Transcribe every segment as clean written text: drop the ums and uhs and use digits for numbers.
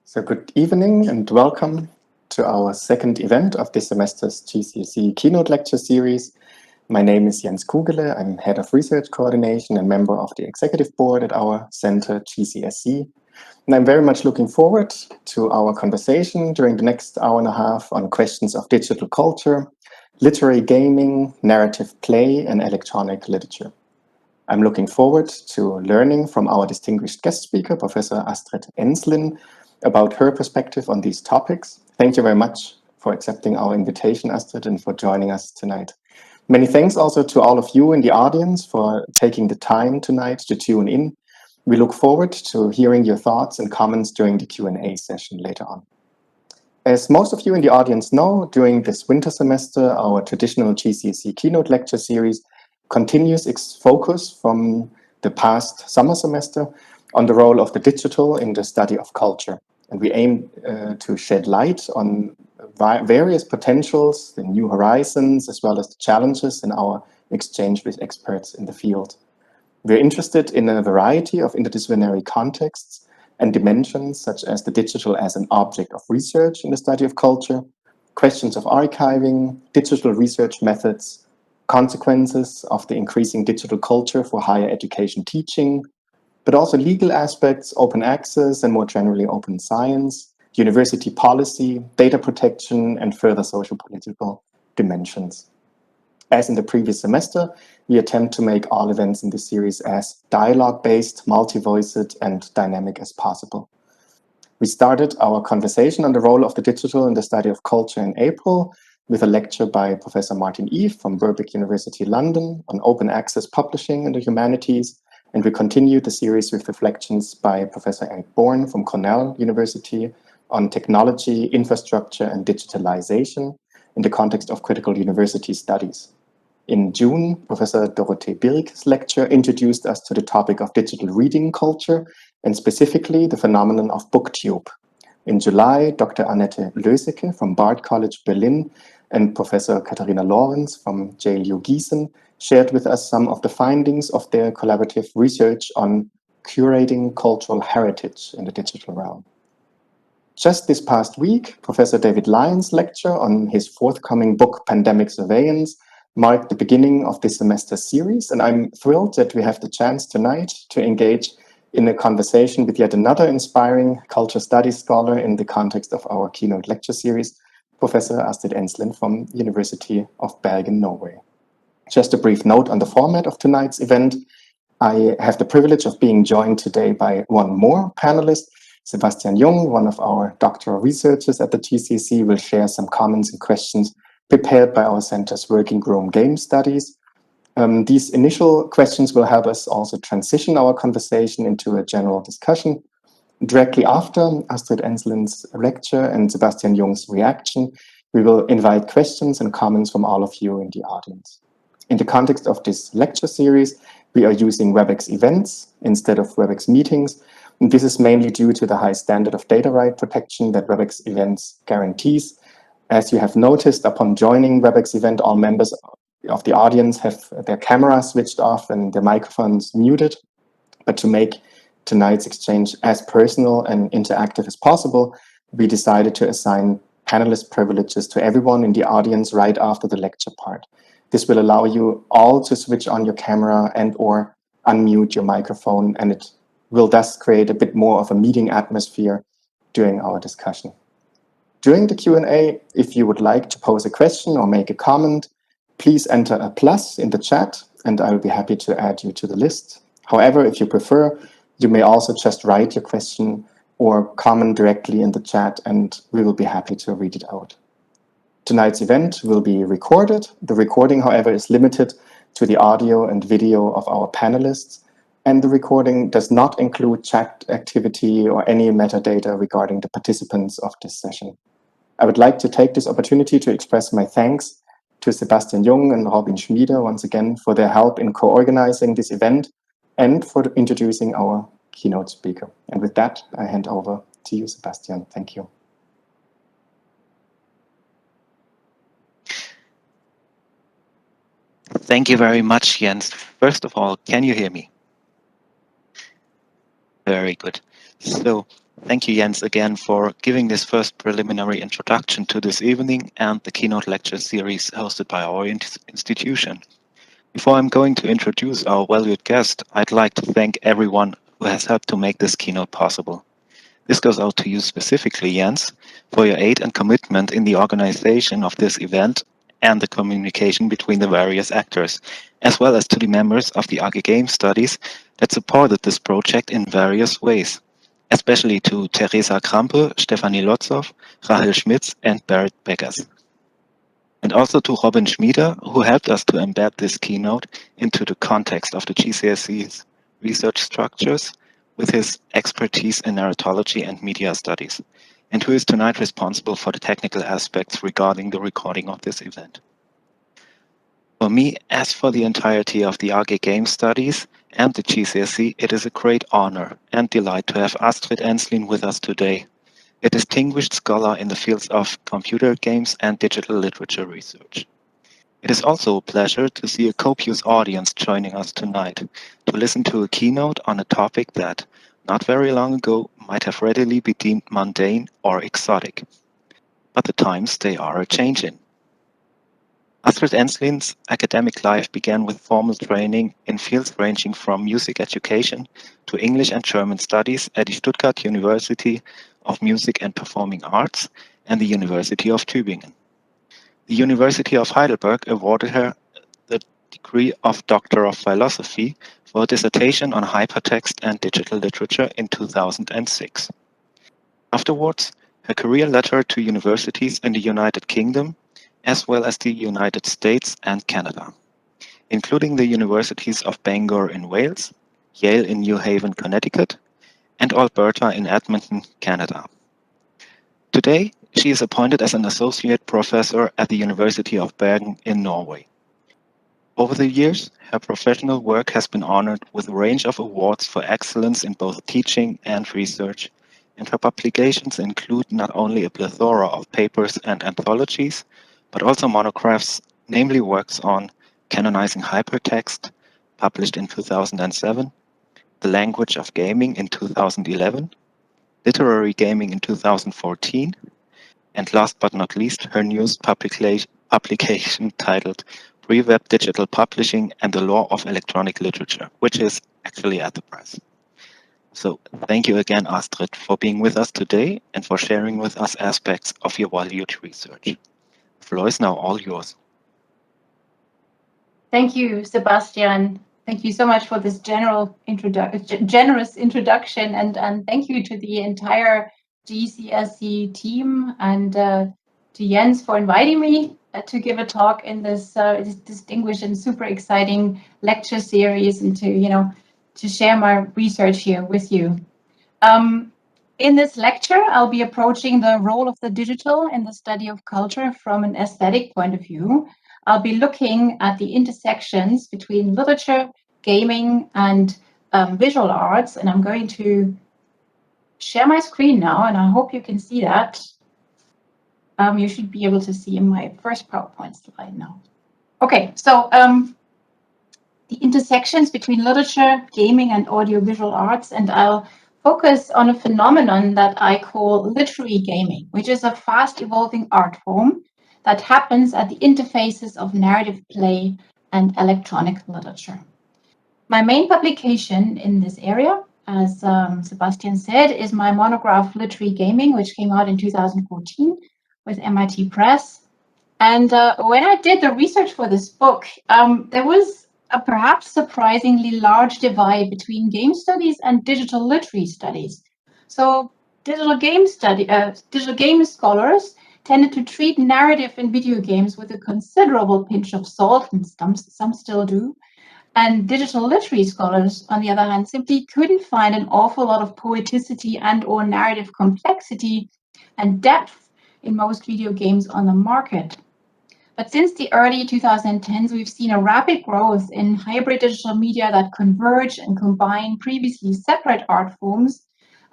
So good evening and welcome to our second event of this semester's GCSC Keynote Lecture Series. My name is Jens Kugele. I'm Head of Research Coordination and member of the Executive Board at our center, GCSC. And I'm very much looking forward to our conversation during the next hour and a half on questions of digital culture, literary gaming, narrative play, and electronic literature. I'm looking forward to learning from our distinguished guest speaker, Professor Astrid Ensslin, about her perspective on these topics. Thank you very much for accepting our invitation, Astrid, and for joining us tonight. Many thanks also to all of you in the audience for taking the time tonight to tune in. We look forward to hearing your thoughts and comments during the Q&A session later on. As most of you in the audience know, during this winter semester, our traditional GCSC Keynote Lecture Series continues its focus from the past summer semester on the role of the digital in the study of culture. And we aim to shed light on various potentials, the new horizons, as well as the challenges in our exchange with experts in the field. We're interested in a variety of interdisciplinary contexts and dimensions, such as the digital as an object of research in the study of culture, questions of archiving, digital research methods, consequences of the increasing digital culture for higher education teaching, but also legal aspects, open access, and more generally open science, university policy, data protection, and further social political dimensions. As in the previous semester, we attempt to make all events in this series as dialogue-based, multi-voiced, and dynamic as possible. We started our conversation on the role of the digital in the study of culture in April with a lecture by Professor Martin Eve from Birkbeck University, London, on open access publishing in the humanities. And we continued the series with reflections by Professor Eric Bourne from KNL University on technology, infrastructure, and digitalization in the context of critical university studies. In June, Professor Dorothee Birk's lecture introduced us to the topic of digital reading culture, and specifically the phenomenon of booktube. In July, Dr. Annette Lösecke from Bard College Berlin and Professor Katharina Lorenz from JLU Gießen shared with us some of the findings of their collaborative research on curating cultural heritage in the digital realm. Just this past week, Professor David Lyon's lecture on his forthcoming book, Pandemic Surveillance, marked the beginning of this semester's series, and I'm thrilled that we have the chance tonight to engage in a conversation with yet another inspiring culture studies scholar in the context of our Keynote Lecture Series, Professor Astrid Ensslin from University of Bergen, Norway. Just a brief note on the format of tonight's event. I have the privilege of being joined today by one more panelist. Sebastian Jung, one of our doctoral researchers at the GCSC, will share some comments and questions prepared by our center's working group game studies. These initial questions will help us also transition our conversation into a general discussion. Directly after Astrid Ensslin's lecture and Sebastian Jung's reaction, we will invite questions and comments from all of you in the audience. In the context of this lecture series, we are using WebEx events instead of WebEx meetings. And this is mainly due to the high standard of data right protection that WebEx events guarantees. As you have noticed, upon joining WebEx event, all members of the audience have their cameras switched off and their microphones muted. But to make tonight's exchange as personal and interactive as possible, we decided to assign panelist privileges to everyone in the audience right after the lecture part. This will allow you all to switch on your camera and or unmute your microphone, and it will thus create a bit more of a meeting atmosphere during our discussion. During the Q&A, if you would like to pose a question or make a comment, please enter a plus in the chat, and I will be happy to add you to the list. However, if you prefer, you may also just write your question or comment directly in the chat, and we will be happy to read it out. Tonight's event will be recorded. The recording, however, is limited to the audio and video of our panelists, and the recording does not include chat activity or any metadata regarding the participants of this session. I would like to take this opportunity to express my thanks to Sebastian Jung and Robin Schmieder once again for their help in co-organizing this event and for introducing our keynote speaker. And with that, I hand over to you, Sebastian. Thank you. Thank you very much, Jens. First of all, can you hear me? Very good. So Thank you, Jens, again for giving this first preliminary introduction to this evening and the Keynote Lecture Series hosted by our institution. Before I'm going to introduce our valued guest, I'd like to thank everyone who has helped to make this keynote possible. This goes out to you specifically, Jens, for your aid and commitment in the organization of this event and the communication between the various actors, as well as to the members of the AG Game Studies that supported this project in various ways, especially to Teresa Krampe, Stefanie Lotzow, Rahel Schmitz, and Berit Beckers. And also to Robin Schmieder, who helped us to embed this keynote into the context of the GCSC's research structures with his expertise in narratology and media studies, and who is tonight responsible for the technical aspects regarding the recording of this event. For me, as for the entirety of the AG Game Studies and the GCSC, it is a great honor and delight to have Astrid Ensslin with us today, a distinguished scholar in the fields of computer games and digital literature research. It is also a pleasure to see a copious audience joining us tonight to listen to a keynote on a topic that, not very long ago, might have readily been deemed mundane or exotic. But the times they are a-changing. Astrid Ensslin's academic life began with formal training in fields ranging from music education to English and German studies at the Stuttgart University of Music and Performing Arts and the University of Tübingen. The University of Heidelberg awarded her the degree of Doctor of Philosophy for a dissertation on hypertext and digital literature in 2006. Afterwards, her career led her to universities in the United Kingdom, as well as the United States and Canada, including the universities of Bangor in Wales, Yale in New Haven, Connecticut, and Alberta in Edmonton, Canada. Today, she is appointed as an associate professor at the University of Bergen in Norway. Over the years, her professional work has been honored with a range of awards for excellence in both teaching and research, and her publications include not only a plethora of papers and anthologies, but also monographs, namely works on canonizing hypertext, published in 2007, the language of gaming in 2011, literary gaming in 2014, and last but not least, her newest publication titled Pre-Web Digital Publishing and the Law of Electronic Literature, which is actually at the press. So thank you again, Astrid, for being with us today and for sharing with us aspects of your valued research. The floor is now all yours. Thank you, Sebastian. Thank you so much for this generous introduction, and thank you to the entire GCSC team and to Jens for inviting me to give a talk in this distinguished and super exciting lecture series, and to share my research here with you. In this lecture, I'll be approaching the role of the digital in the study of culture from an aesthetic point of view. I'll be looking at the intersections between literature, gaming, and visual arts, and I'm going to share my screen now, and I hope you can see that. You should be able to see my first PowerPoint slide now. Okay, so the intersections between literature, gaming, and audiovisual arts, and I'll focus on a phenomenon that I call literary gaming, which is a fast-evolving art form that happens at the interfaces of narrative play and electronic literature. My main publication in this area, as Sebastian said, is my monograph Literary Gaming, which came out in 2014 with MIT Press. And when I did the research for this book, there was a perhaps surprisingly large divide between game studies and digital literary studies. So digital game scholars tended to treat narrative in video games with a considerable pinch of salt, and some still do. And digital literary scholars, on the other hand, simply couldn't find an awful lot of poeticity and/or narrative complexity and depth in most video games on the market. But since the early 2010s, we've seen a rapid growth in hybrid digital media that converge and combine previously separate art forms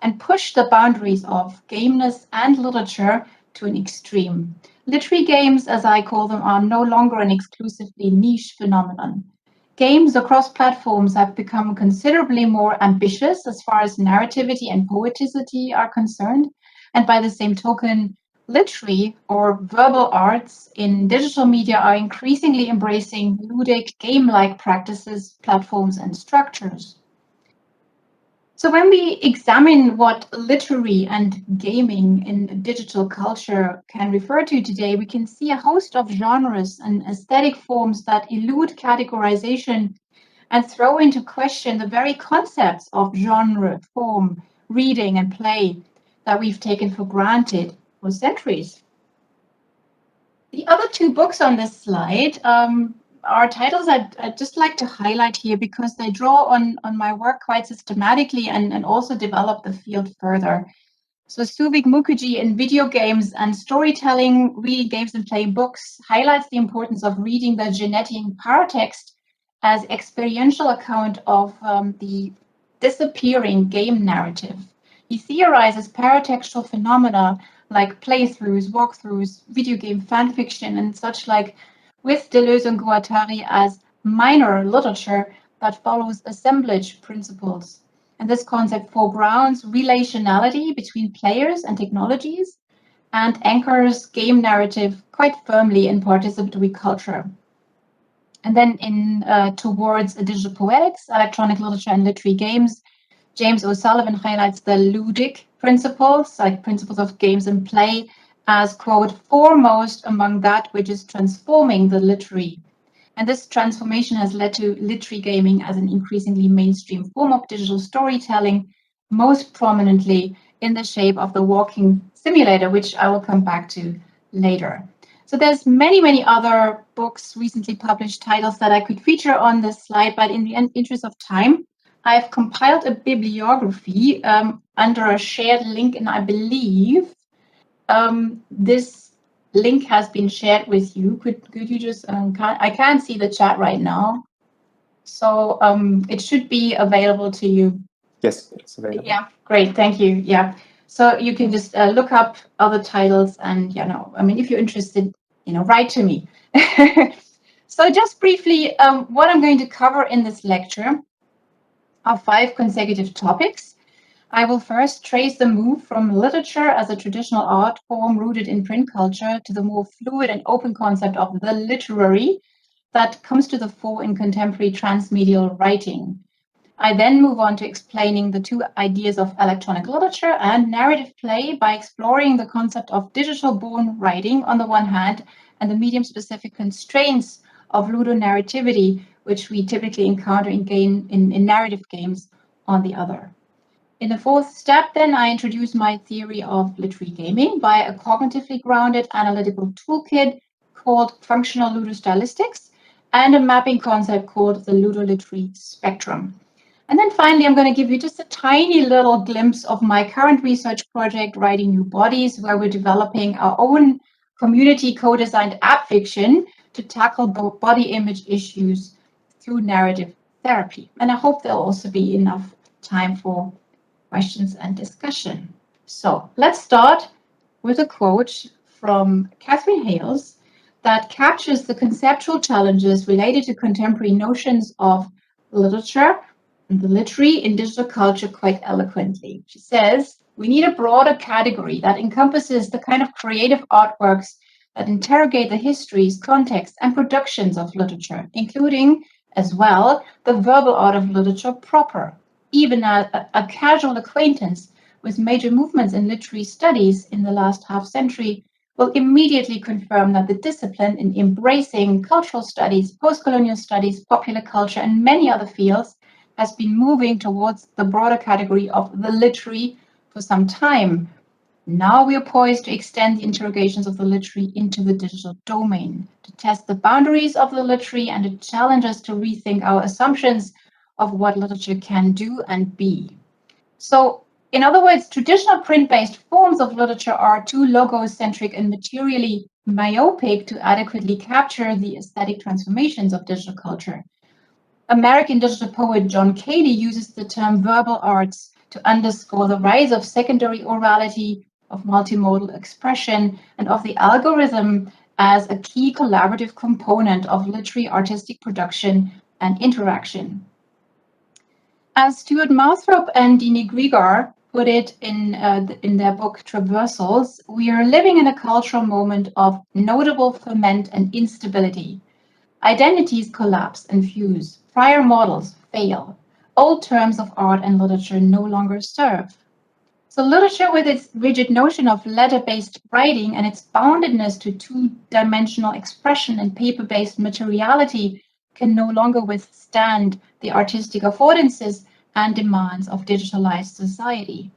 and push the boundaries of gameness and literature to an extreme. Literary games, as I call them, are no longer an exclusively niche phenomenon. Games across platforms have become considerably more ambitious as far as narrativity and poeticity are concerned. And by the same token, literary or verbal arts in digital media are increasingly embracing ludic, game-like practices, platforms, and structures. So when we examine what literary and gaming in digital culture can refer to today, we can see a host of genres and aesthetic forms that elude categorization and throw into question the very concepts of genre, form, reading, and play that we've taken for granted for centuries. The other two books on this slide are titles I'd just like to highlight here because they draw on my work quite systematically and also develop the field further. So Suvik Mukherjee in Video Games and Storytelling, Reading Games and Playing Books highlights the importance of reading the genetic paratext as experiential account of the disappearing game narrative. He theorizes paratextual phenomena like playthroughs, walkthroughs, video game fanfiction, and such like, with Deleuze and Guattari as minor literature that follows assemblage principles. And this concept foregrounds relationality between players and technologies and anchors game narrative quite firmly in participatory culture. And then towards digital poetics, electronic literature, and literary games, James O'Sullivan highlights the ludic principles, like principles of games and play, as, quote, foremost among that which is transforming the literary. And this transformation has led to literary gaming as an increasingly mainstream form of digital storytelling, most prominently in the shape of the walking simulator, which I will come back to later. So there's many other books, recently published titles that I could feature on this slide, but in the interest of time, I've compiled a bibliography under a shared link, and I believe this link has been shared with you. Could you just, I can't see the chat right now. So it should be available to you. Yes, it's available. Yeah, great, thank you. Yeah, so you can just look up other titles and, I mean, if you're interested, write to me. So just briefly, what I'm going to cover in this lecture are 5 consecutive topics. I will first trace the move from literature as a traditional art form rooted in print culture to the more fluid and open concept of the literary that comes to the fore in contemporary transmedial writing. I then move on to explaining the 2 ideas of electronic literature and narrative play by exploring the concept of digital-born writing on the one hand and the medium-specific constraints of ludonarrativity, which we typically encounter in narrative games, on the other. In the 4th step, then, I introduce my theory of literary gaming by a cognitively grounded analytical toolkit called functional ludostylistics and a mapping concept called the ludoliterary spectrum. And then finally, I'm going to give you just a tiny little glimpse of my current research project, Writing New Bodies, where we're developing our own community co-designed app fiction to tackle body image issues through narrative therapy. And I hope there'll also be enough time for questions and discussion. So let's start with a quote from Catherine Hales that captures the conceptual challenges related to contemporary notions of literature and the literary in digital culture quite eloquently. She says, we need a broader category that encompasses the kind of creative artworks that interrogate the histories, contexts, and productions of literature, including as well the verbal art of literature proper. Even a casual acquaintance with major movements in literary studies in the last half century will immediately confirm that the discipline in embracing cultural studies, post-colonial studies, popular culture, and many other fields has been moving towards the broader category of the literary for some time. Now we are poised to extend the interrogations of the literary into the digital domain, to test the boundaries of the literary and to challenge us to rethink our assumptions of what literature can do and be. So, in other words, traditional print-based forms of literature are too logocentric and materially myopic to adequately capture the aesthetic transformations of digital culture. American digital poet John Cady uses the term verbal arts to underscore the rise of secondary orality, of multimodal expression, and of the algorithm as a key collaborative component of literary artistic production and interaction. As Stuart Mouthrop and Dini Grieger put it in their book Traversals, we are living in a cultural moment of notable ferment and instability. Identities collapse and fuse. Prior models fail. Old terms of art and literature no longer serve. So literature, with its rigid notion of letter-based writing and its boundedness to two-dimensional expression and paper-based materiality, can no longer withstand the artistic affordances and demands of digitalized society.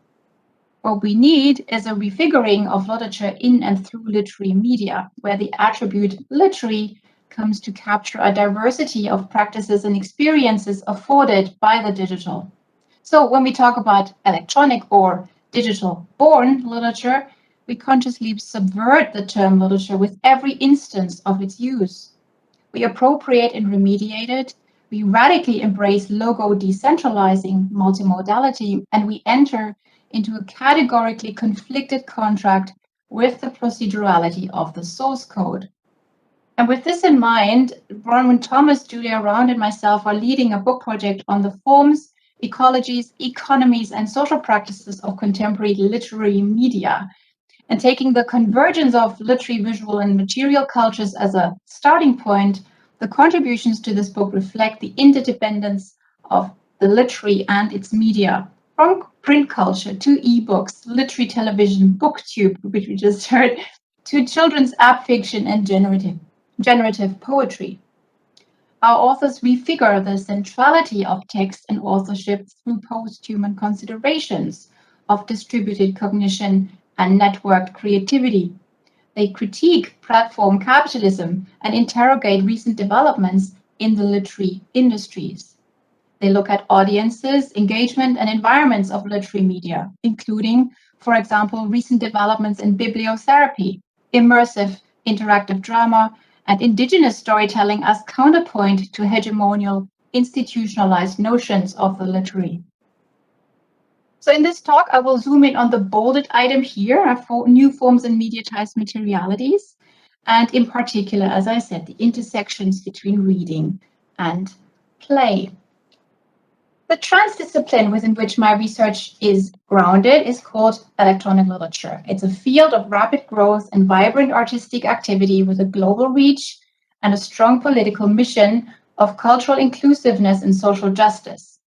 What we need is a refiguring of literature in and through literary media, where the attribute literary comes to capture a diversity of practices and experiences afforded by the digital. So when we talk about electronic or digital-born literature, we consciously subvert the term literature with every instance of its use. We appropriate and remediate it. We radically embrace logo decentralizing multimodality, and we enter into a categorically conflicted contract with the procedurality of the source code. And with this in mind, Bronwyn Thomas, Julia Round, and myself are leading a book project on the forms, ecologies, economies, and social practices of contemporary literary media, and taking the convergence of literary, visual, and material cultures as a starting point. The contributions to this book reflect the interdependence of the literary and its media, from print culture to ebooks, literary television, booktube, which we just heard, to children's app fiction and generative poetry. Our authors refigure the centrality of text and authorship through post-human considerations of distributed cognition and networked creativity. They critique platform capitalism and interrogate recent developments in the literary industries. They look at audiences, engagement, and environments of literary media, including, for example, recent developments in bibliotherapy, immersive interactive drama, and indigenous storytelling as counterpoint to hegemonial, institutionalized notions of the literary. So in this talk, I will zoom in on the bolded item here, new forms and mediatized materialities, and in particular, as I said, the intersections between reading and play. The transdiscipline within which my research is grounded is called electronic literature. It's a field of rapid growth and vibrant artistic activity with a global reach and a strong political mission of cultural inclusiveness and social justice.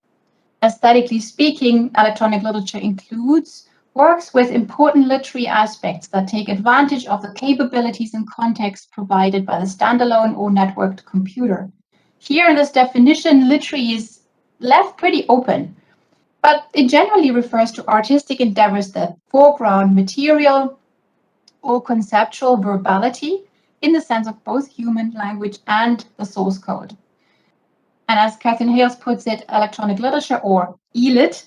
Aesthetically speaking, electronic literature includes works with important literary aspects that take advantage of the capabilities and context provided by the standalone or networked computer. Here in this definition, literary is left pretty open, but it generally refers to artistic endeavors that foreground material or conceptual verbality in the sense of both human language and the source code. And as Catherine Hales puts it, electronic literature, or ELIT,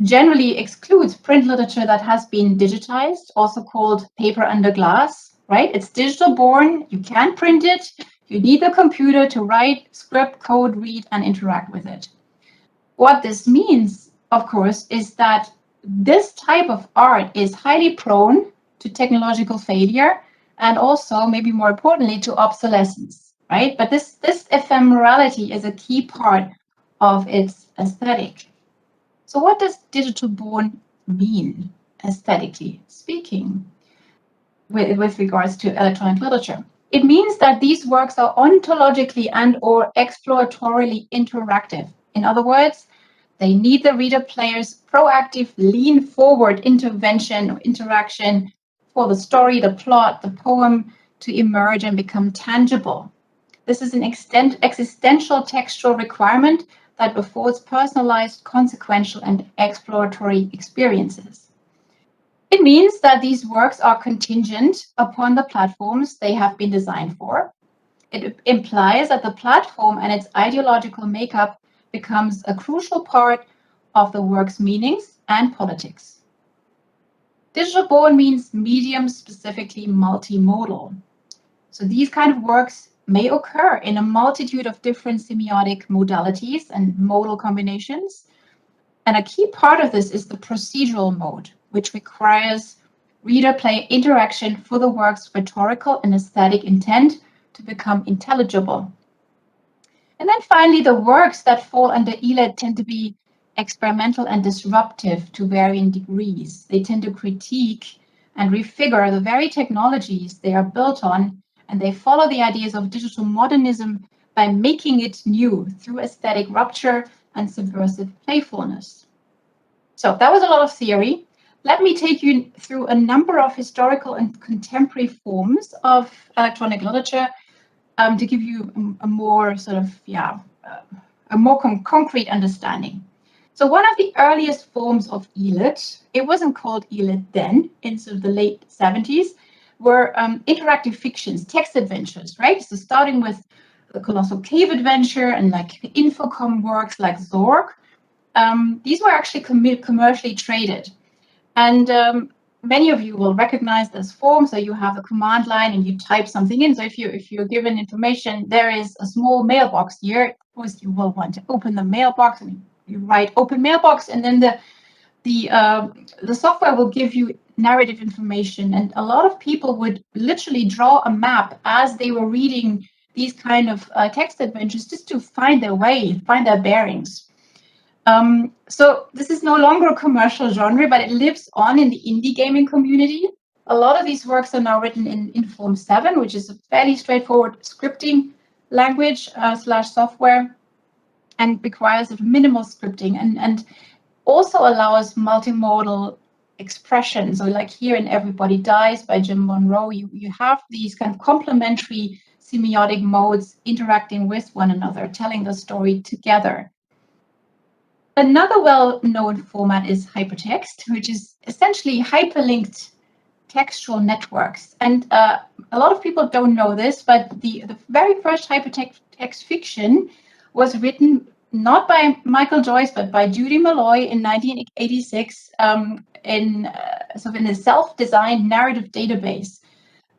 generally excludes print literature that has been digitized, also called paper under glass, right? It's digital born, you can't print it, you need the computer to write, script, code, read, and interact with it. What this means, of course, is that this type of art is highly prone to technological failure and also, maybe more importantly, to obsolescence, right? But this ephemerality is a key part of its aesthetic. So what does digital born mean, aesthetically speaking, with regards to electronic literature? It means that these works are ontologically and or exploratorily interactive. In other words, they need the reader player's proactive lean forward intervention or interaction for the story, the plot, the poem to emerge and become tangible. This is an existential textual requirement that affords personalized, consequential, and exploratory experiences. It means that these works are contingent upon the platforms they have been designed for. It implies that the platform and its ideological makeup becomes a crucial part of the work's meanings and politics. Digital born means medium, specifically multimodal. So these kind of works may occur in a multitude of different semiotic modalities and modal combinations. And a key part of this is the procedural mode, which requires reader-player interaction for the work's rhetorical and aesthetic intent to become intelligible. And then finally, the works that fall under ELIT tend to be experimental and disruptive to varying degrees. They tend to critique and refigure the very technologies they are built on, and they follow the ideas of digital modernism by making it new through aesthetic rupture and subversive playfulness. So that was a lot of theory. Let me take you through a number of historical and contemporary forms of electronic literature to give you a more sort of, a more concrete understanding. So one of the earliest forms of ELIT, it wasn't called ELIT then, in sort of the late 70s, were interactive fictions, text adventures, right? So starting with the Colossal Cave Adventure and like Infocom works like Zork, these were actually commercially traded. And many of you will recognize this form. So you have a command line and you type something in. So if you're given information, there is a small mailbox here. Of course, you will want to open the mailbox and you write open mailbox, and then the software will give you narrative information. And a lot of people would literally draw a map as they were reading these kind of text adventures just to find their way, find their bearings. So this is no longer a commercial genre, but it lives on in the indie gaming community. A lot of these works are now written in Inform 7, which is a fairly straightforward scripting language slash software, and requires a minimal scripting and also allows multimodal expression. So like here in Everybody Dies by Jim Monroe, you have these kind of complementary semiotic modes interacting with one another, telling the story together. Another well-known format is hypertext, which is essentially hyperlinked textual networks. And a lot of people don't know this, but the very first hypertext fiction was written not by Michael Joyce, but by Judy Malloy in 1986 in a self-designed narrative database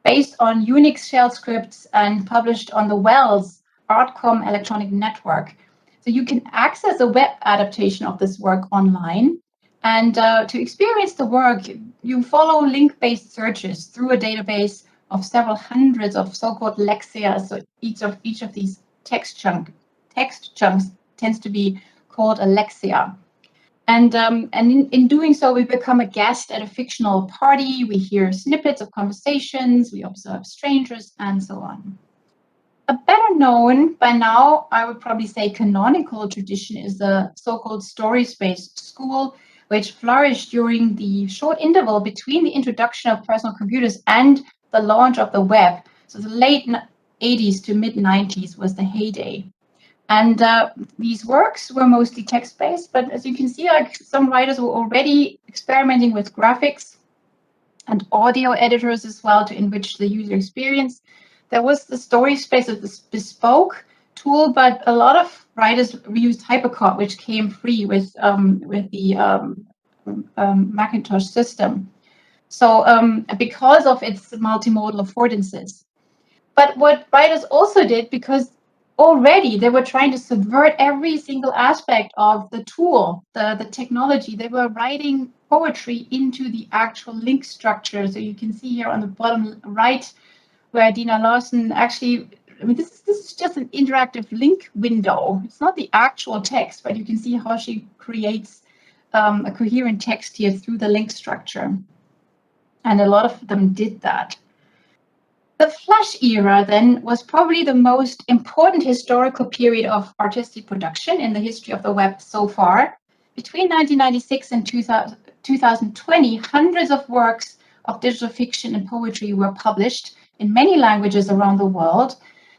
based on Unix shell scripts and published on the Wells Artcom electronic network. So you can access a web adaptation of this work online. And to experience the work, you follow link-based searches through a database of several hundreds of so-called lexia. So each of these text chunks tends to be called a lexia. And in doing so, we become a guest at a fictional party. We hear snippets of conversations, we observe strangers, and so on. A better known, by now, I would probably say canonical tradition is the so-called story space school, which flourished during the short interval between the introduction of personal computers and the launch of the web. So the late 80s to mid 90s was the heyday. And these works were mostly text-based, but as you can see, like some writers were already experimenting with graphics and audio editors as well to enrich the user experience. There was the story space of this bespoke tool, but a lot of writers used HyperCard, which came free with the Macintosh system. So because of its multimodal affordances. But what writers also did, because already they were trying to subvert every single aspect of the tool, the technology, they were writing poetry into the actual link structure. So you can see here on the bottom right, where Dina Larsen actually, I mean, this is just an interactive link window. It's not the actual text, but you can see how she creates a coherent text here through the link structure. And a lot of them did that. The Flash era then was probably the most important historical period of artistic production in the history of the web so far. Between 1996 and 2020, hundreds of works of digital fiction and poetry were published in many languages around the world.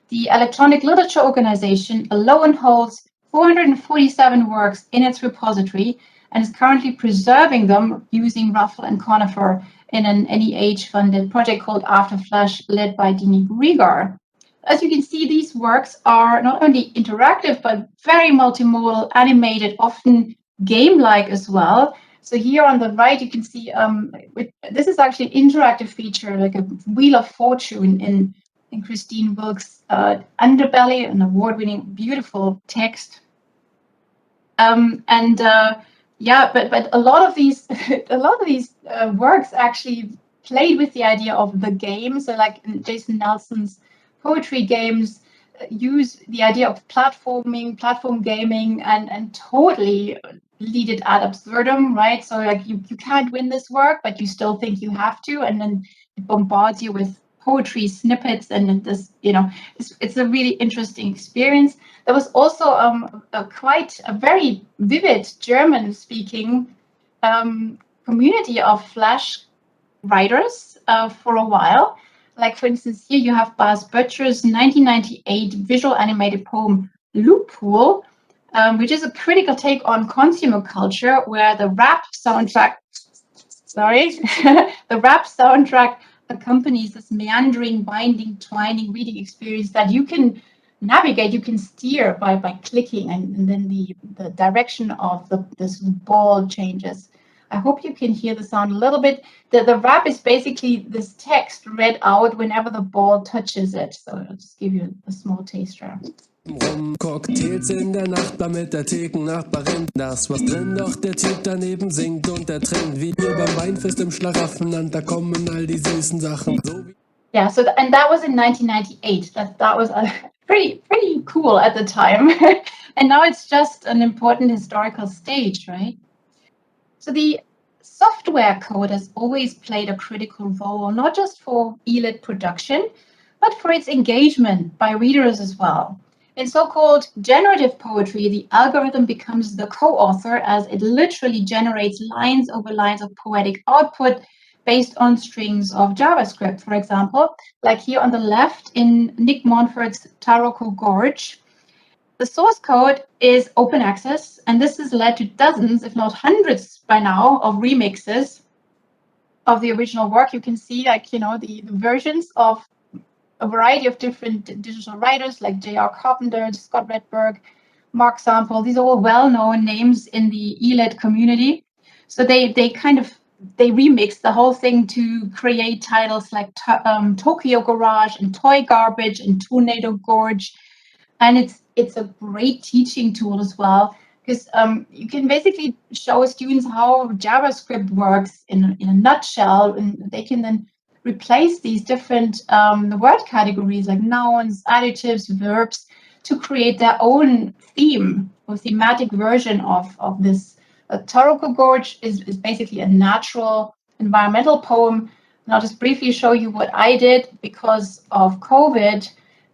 The Electronic Literature Organization alone holds 447 works in its repository and is currently preserving them using Ruffle and Conifer in an NEH-funded project called After Flash, led by Dini Burigar. As you can see, these works are not only interactive, but very multimodal, animated, often game-like as well. So here on the right, you can see this is actually an interactive feature, like a Wheel of Fortune in Christine Wilkes' Underbelly, an award-winning, beautiful text. Yeah, but a lot of these works actually played with the idea of the game. So like in Jason Nelson's poetry games, use the idea of platforming, platform gaming, and totally lead it ad absurdum, right? So like you can't win this work, but you still think you have to, and then it bombards you with poetry snippets, and then this, it's a really interesting experience. There was also a very vivid German-speaking community of Flash writers for a while. Like, for instance, here you have Bas Böttcher's 1998 visual animated poem Loophole, which is a critical take on consumer culture, where the rap soundtrack, the rap soundtrack accompanies this meandering, binding, twining reading experience that you can navigate, you can steer by clicking, and then the direction of this ball changes. I hope you can hear the sound a little bit. The rap is basically this text read out whenever the ball touches it. So I'll just give you a small taster. Cocktails in der Nachbar mit der Thekennachbarin. Das was drin, doch der Typ daneben singt und er trinkt wie wir beim Weinfest im Schlaraffenland. Da kommen all die süßen Sachen. Yeah, so and that was in 1998. That was pretty cool at the time. And now it's just an important historical stage, right? So the software code has always played a critical role, not just for e-lit production, but for its engagement by readers as well. In so-called generative poetry, the algorithm becomes the co-author, as it literally generates lines over lines of poetic output based on strings of JavaScript, for example, like here on the left in Nick Montfort's Taroko Gorge. The source code is open access, and this has led to dozens, if not hundreds by now, of remixes of the original work. You can see, like, the versions of a variety of different digital writers like J.R. Carpenter, Scott Redberg, Mark Sample. These are all well-known names in the e-lit community. So they remix the whole thing to create titles like Tokyo Garage and Toy Garbage and Tornado Gorge. And it's a great teaching tool as well, because you can basically show students how JavaScript works in a nutshell, and they can then replace these different word categories like nouns, adjectives, verbs to create their own theme or thematic version of this. Taroko Gorge is basically a natural environmental poem. And I'll just briefly show you what I did because of COVID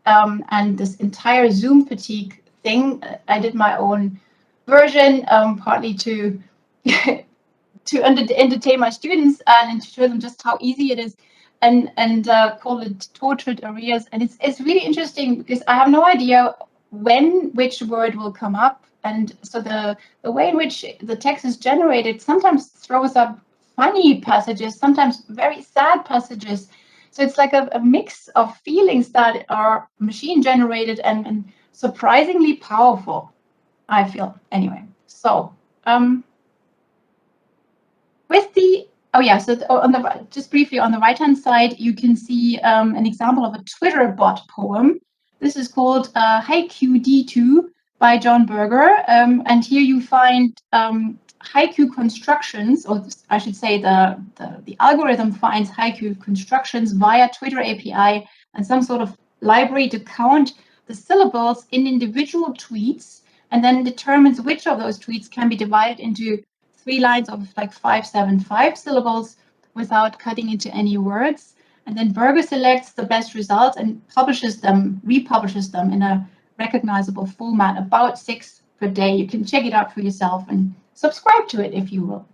and this entire Zoom fatigue thing. I did my own version, partly to entertain my students and to show them just how easy it is, and call it Tortured Areas. And it's really interesting because I have no idea when which word will come up, and so the way in which the text is generated sometimes throws up funny passages, sometimes very sad passages. So it's like a mix of feelings that are machine generated and surprisingly powerful, I feel, anyway. So with the just briefly on the right-hand side, you can see an example of a Twitter bot poem. This is called Haiku D2 by John Berger, and here you find haiku constructions, or I should say the algorithm finds haiku constructions via Twitter API and some sort of library to count the syllables in individual tweets, and then determines which of those tweets can be divided into 3 lines of like 575 syllables without cutting into any words. And then Berger selects the best results and republishes them in a recognizable format, about 6 per day. You can check it out for yourself and subscribe to it if you will.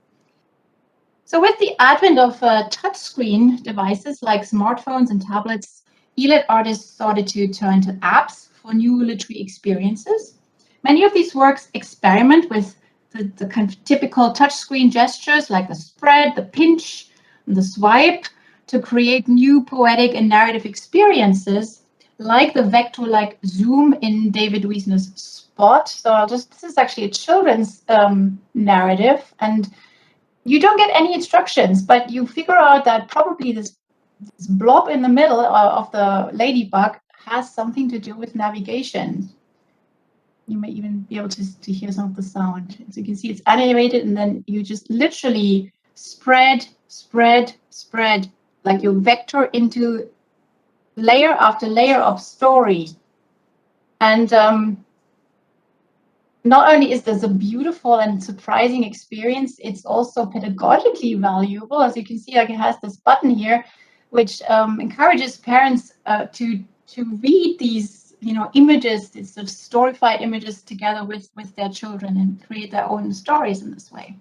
So with the advent of touchscreen devices like smartphones and tablets, e-lit artists started to turn to apps for new literary experiences. Many of these works experiment with the kind of typical touchscreen gestures like the spread, the pinch, and the swipe to create new poetic and narrative experiences, like the vector-like zoom in David Wiesner's Spot. So this is actually a children's narrative, and you don't get any instructions, but you figure out that probably this blob in the middle of the ladybug has something to do with navigation. You may even be able to hear some of the sound. So you can see it's animated, and then you just literally spread, like you vector into layer after layer of story. And not only is this a beautiful and surprising experience, it's also pedagogically valuable. As you can see, like, it has this button here, which encourages parents to read these, images, these sort of storyfied images together with their children and create their own stories in this way.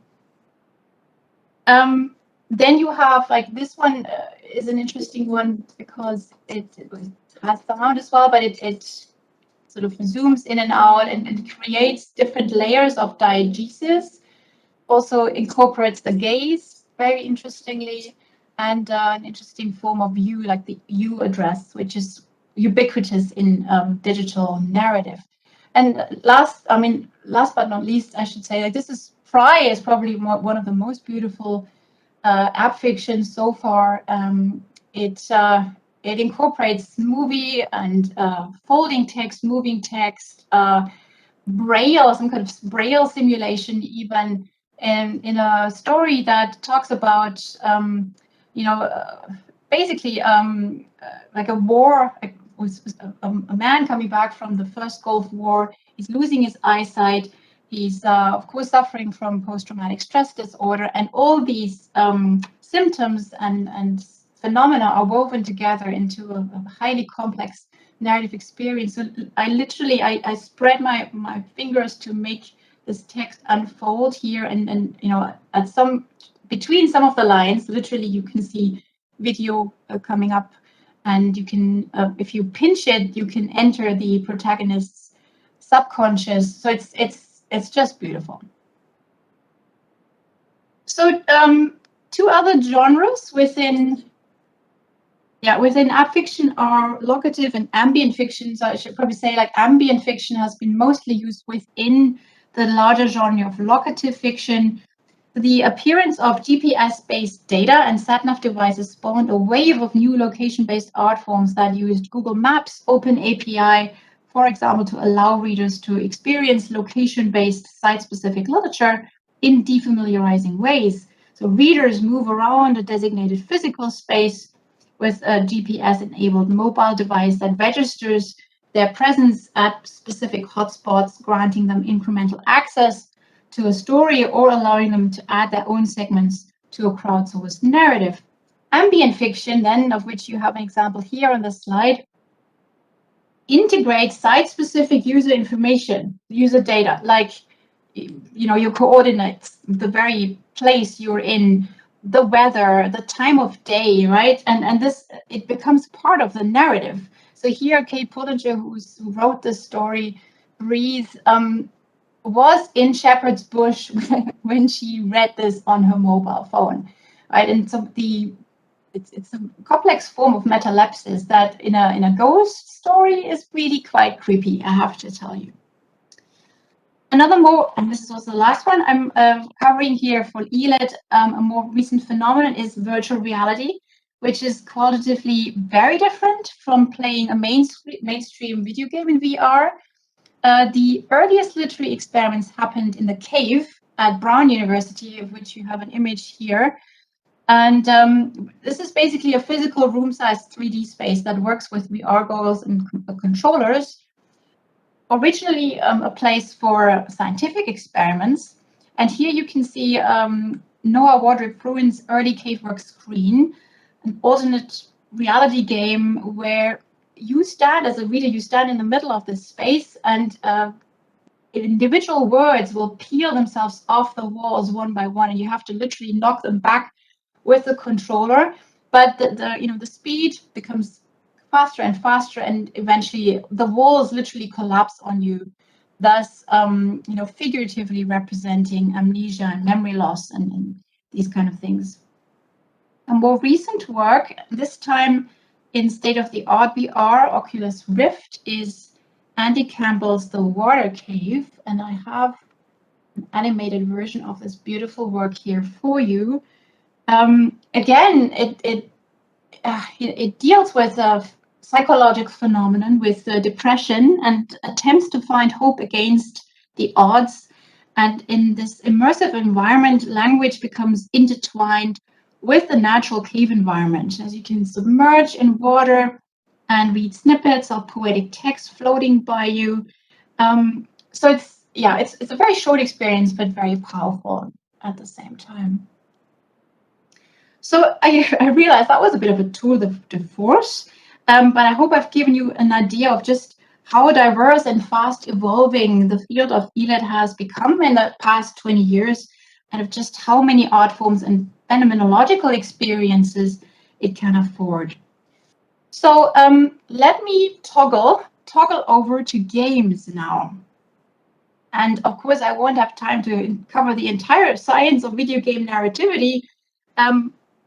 Then you have, like, this one is an interesting one because it has sound as well, but it sort of zooms in and out and creates different layers of diegesis. Also incorporates the gaze very interestingly, and an interesting form of you, like the you address, which is ubiquitous in digital narrative. And last but not least, I should say, like, this is probably one of the most beautiful app fiction so far. It incorporates movie and folding text, moving text, braille, some kind of braille simulation, even in a story that talks about, basically like a war. A man coming back from the first Gulf War. He's losing his eyesight. He's, of course, suffering from post-traumatic stress disorder, and all these symptoms and phenomena are woven together into a highly complex narrative experience. So I spread my fingers to make this text unfold here, and at between some of the lines, literally you can see video coming up, and you can, if you pinch it, you can enter the protagonist's subconscious. So it's just beautiful. So two other genres within app fiction are locative and ambient fiction. So I should probably say, like, ambient fiction has been mostly used within the larger genre of locative fiction. The appearance of GPS-based data and sat-nav devices spawned a wave of new location-based art forms that used Google Maps Open API, for example, to allow readers to experience location-based site-specific literature in defamiliarizing ways. So readers move around a designated physical space with a GPS-enabled mobile device that registers their presence at specific hotspots, granting them incremental access to a story or allowing them to add their own segments to a crowdsourced narrative. Ambient fiction, then, of which you have an example here on the slide, integrates site-specific user information, user data, like, your coordinates, the very place you're in, the weather, the time of day, right? And this, it becomes part of the narrative. So here, Kate Pullinger, who wrote this story, Breathe, was in Shepherd's Bush when she read this on her mobile phone, right? And so it's a complex form of metalepsis that in a ghost story is really quite creepy, I have to tell you. Another more, and this is also the last one I'm covering here for ELED, a more recent phenomenon is virtual reality, which is qualitatively very different from playing a mainstream video game in VR. The earliest literary experiments happened in the cave at Brown University, of which you have an image here. And this is basically a physical room-sized 3D space that works with VR goggles and controllers. Originally a place for scientific experiments. And here you can see Noah Wardrip Bruin's early Cavework screen, an alternate reality game where you stand, as a reader, you stand in the middle of this space, and individual words will peel themselves off the walls one by one, and you have to literally knock them back with the controller. But the speed becomes faster and faster, and eventually the walls literally collapse on you, thus figuratively representing amnesia and memory loss and these kind of things. A more recent work, this time in state-of-the-art VR, Oculus Rift, is Andy Campbell's The Water Cave, and I have an animated version of this beautiful work here for you. Again, it deals with a psychological phenomenon, with depression, and attempts to find hope against the odds. And in this immersive environment, language becomes intertwined with the natural cave environment. As you can submerge in water, and read snippets of poetic text floating by you. So it's a very short experience, but very powerful at the same time. So I realized that was a bit of a tour de force, but I hope I've given you an idea of just how diverse and fast evolving the field of ELIT has become in the past 20 years, and of just how many art forms and phenomenological experiences it can afford. So let me toggle over to games now. And of course, I won't have time to cover the entire science of video game narrativity,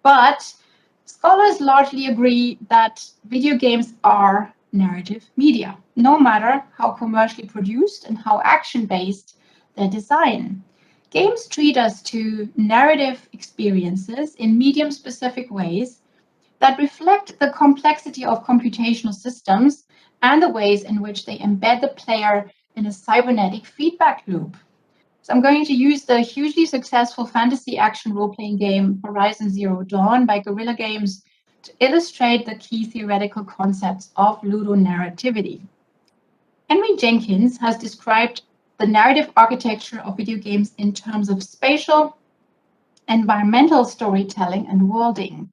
but scholars largely agree that video games are narrative media, no matter how commercially produced and how action-based their design. Games treat us to narrative experiences in medium-specific ways that reflect the complexity of computational systems and the ways in which they embed the player in a cybernetic feedback loop. So I'm going to use the hugely successful fantasy action role-playing game Horizon Zero Dawn by Guerrilla Games to illustrate the key theoretical concepts of ludonarrativity. Henry Jenkins has described the narrative architecture of video games in terms of spatial, environmental storytelling, and worlding.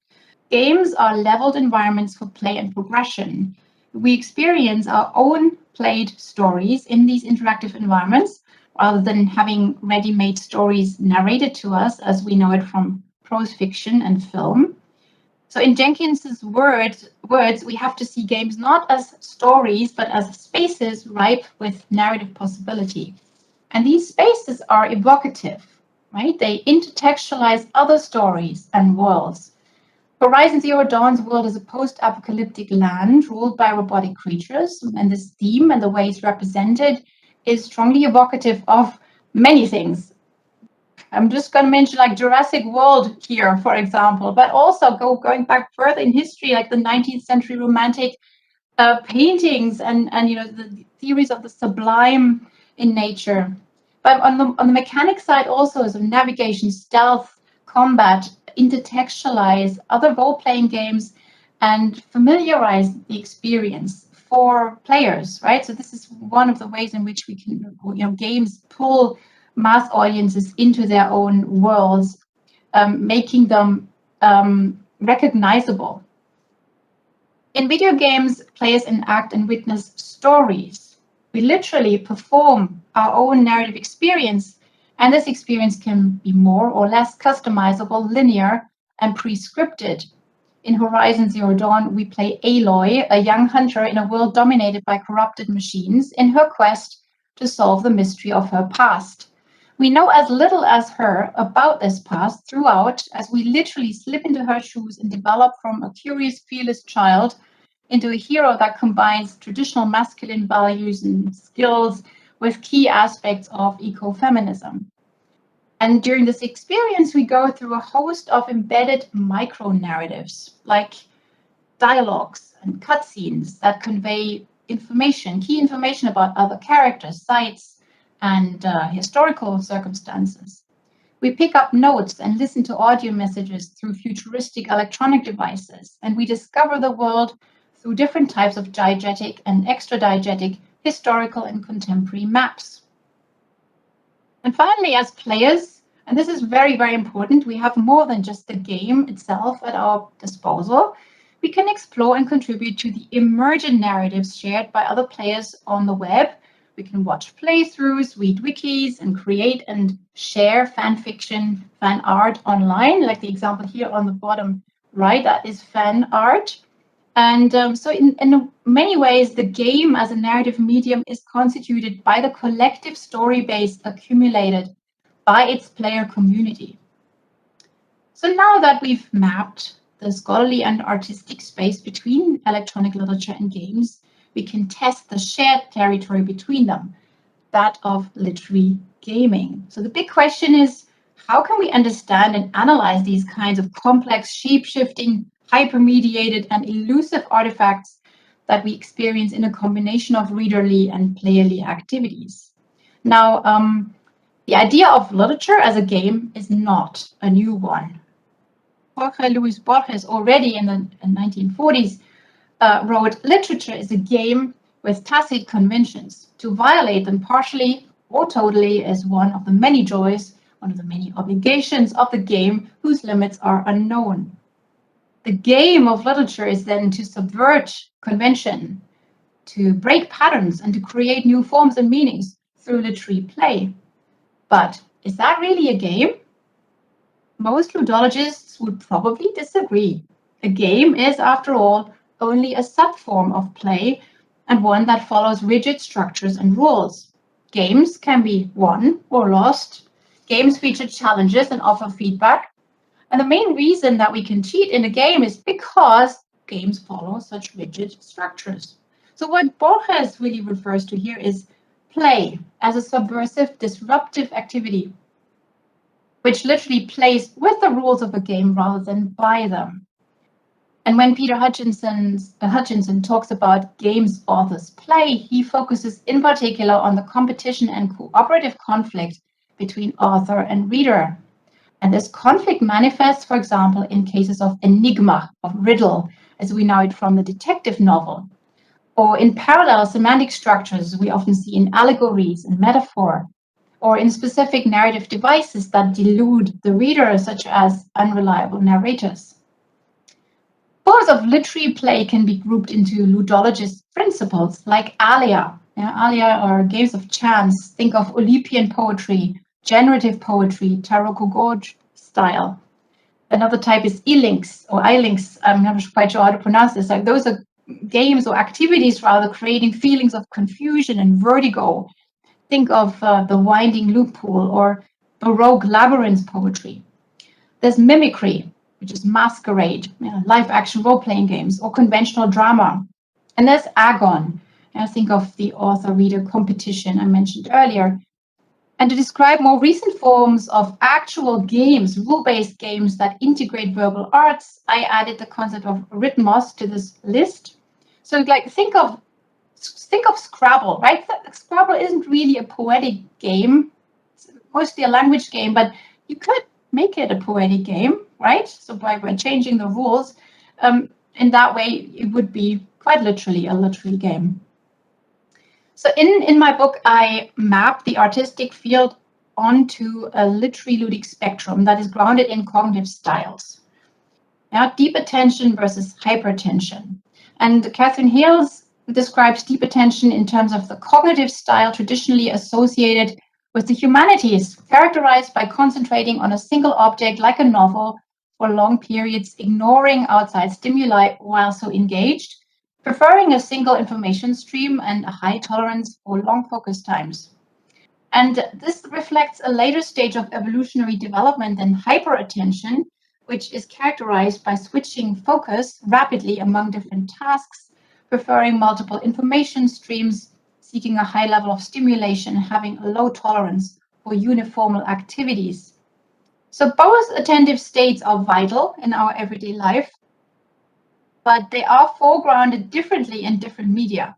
Games are leveled environments for play and progression. We experience our own played stories in these interactive environments rather than having ready-made stories narrated to us as we know it from prose fiction and film. So in Jenkins's words, we have to see games not as stories, but as spaces ripe with narrative possibility. And these spaces are evocative, right? They intertextualize other stories and worlds. Horizon Zero Dawn's world is a post-apocalyptic land ruled by robotic creatures, and this theme and the way it's represented is strongly evocative of many things. I'm just going to mention like Jurassic World here, for example, but also going back further in history, like the 19th century romantic paintings and the theories of the sublime in nature. But on the mechanic side also, so navigation, stealth, combat, intertextualize other role-playing games and familiarize the experience for players, right? So this is one of the ways in which we can, games pull mass audiences into their own worlds, making them recognizable. In video games, players enact and witness stories. We literally perform our own narrative experience, and this experience can be more or less customizable, linear, and pre-scripted. In Horizon Zero Dawn, we play Aloy, a young hunter in a world dominated by corrupted machines, in her quest to solve the mystery of her past. We know as little as her about this past throughout, as we literally slip into her shoes and develop from a curious, fearless child into a hero that combines traditional masculine values and skills with key aspects of ecofeminism. And during this experience, we go through a host of embedded micro-narratives, like dialogues and cutscenes that convey information, key information about other characters, sites, and historical circumstances. We pick up notes and listen to audio messages through futuristic electronic devices, and we discover the world through different types of diegetic and extra-diegetic historical and contemporary maps. And finally, as players, and this is very, very important, we have more than just the game itself at our disposal. We can explore and contribute to the emergent narratives shared by other players on the web. We can watch playthroughs, read wikis, and create and share fan fiction, fan art online, like the example here on the bottom right, that is fan art. And so in many ways, the game as a narrative medium is constituted by the collective story base accumulated by its player community. So now that we've mapped the scholarly and artistic space between electronic literature and games, we can test the shared territory between them, that of literary gaming. So the big question is, how can we understand and analyze these kinds of complex, shape-shifting, hypermediated, and elusive artifacts that we experience in a combination of readerly and playerly activities? Now, the idea of literature as a game is not a new one. Jorge Luis Borges already in the 1940s wrote, literature is a game with tacit conventions. To violate them partially or totally is one of the many joys, one of the many obligations of the game whose limits are unknown. The game of literature is then to subvert convention, to break patterns, and to create new forms and meanings through literary play. But is that really a game? Most ludologists would probably disagree. A game is, after all, only a subform of play and one that follows rigid structures and rules. Games can be won or lost. Games feature challenges and offer feedback. And the main reason that we can cheat in a game is because games follow such rigid structures. So what Borges really refers to here is play as a subversive, disruptive activity, which literally plays with the rules of a game rather than by them. And when Peter Hutchinson talks about games authors play, he focuses in particular on the competition and cooperative conflict between author and reader. And this conflict manifests, for example, in cases of enigma, of riddle, as we know it from the detective novel, or in parallel semantic structures we often see in allegories and metaphor, or in specific narrative devices that delude the reader, such as unreliable narrators. Forms of literary play can be grouped into ludologist principles like alia. Alia are games of chance. Think of Olympian poetry, generative poetry, taroko gorge style. Another type is ilinks or ilinks. I'm not quite sure how to pronounce this. Like those are games or activities rather creating feelings of confusion and vertigo. Think of the winding loophole or Baroque labyrinth poetry. There's mimicry, which is masquerade, live action role-playing games, or conventional drama. And there's agon. Think of the author-reader competition I mentioned earlier. And to describe more recent forms of actual games, rule-based games that integrate verbal arts, I added the concept of rhythmos to this list. So like think of Scrabble, right? Scrabble isn't really a poetic game. It's mostly a language game, but you could make it a poetic game, right? So by changing the rules, in that way, it would be quite literally a literary game. So in my book, I map the artistic field onto a literary ludic spectrum that is grounded in cognitive styles. Now, deep attention versus hyperattention. And Catherine Hales describes deep attention in terms of the cognitive style traditionally associated with the humanities, characterized by concentrating on a single object like a novel for long periods, ignoring outside stimuli while so engaged, preferring a single information stream and a high tolerance for long focus times. And this reflects a later stage of evolutionary development than hyperattention, which is characterized by switching focus rapidly among different tasks, preferring multiple information streams, seeking a high level of stimulation, having a low tolerance for uniformal activities. So both attentive states are vital in our everyday life, but they are foregrounded differently in different media,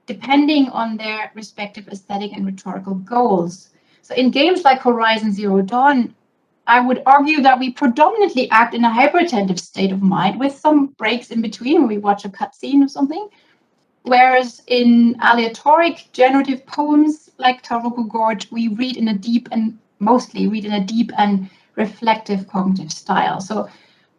depending on their respective aesthetic and rhetorical goals. So in games like Horizon Zero Dawn, I would argue that we predominantly act in a hyperattentive state of mind with some breaks in between when we watch a cutscene or something. Whereas in aleatoric generative poems like Taroko Gorge, we mostly read in a deep and reflective cognitive style. So